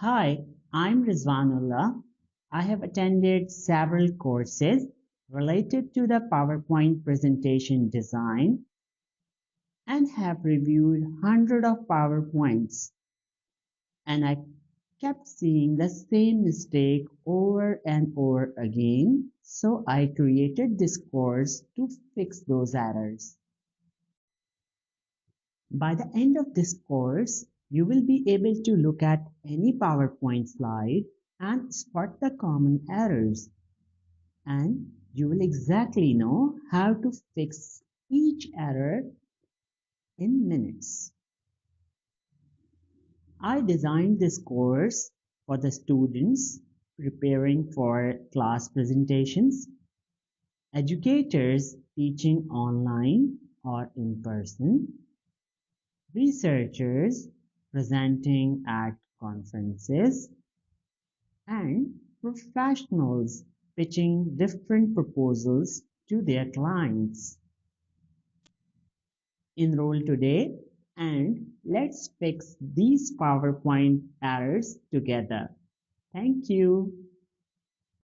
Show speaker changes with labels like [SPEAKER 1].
[SPEAKER 1] Hi, I'm Rizwanullah. I have attended several courses related to the PowerPoint presentation design and have reviewed hundreds of PowerPoints. And I kept seeing the same mistake over and over again, so I created this course to fix those errors. By the end of this course, you will be able to look at any PowerPoint slide and spot the common errors, and you will exactly know how to fix each error in minutes. I designed this course for the students preparing for class presentations, educators teaching online or in person, researchers presenting at conferences, and professionals pitching different proposals to their clients. Enroll today and let's fix these PowerPoint errors together. Thank you.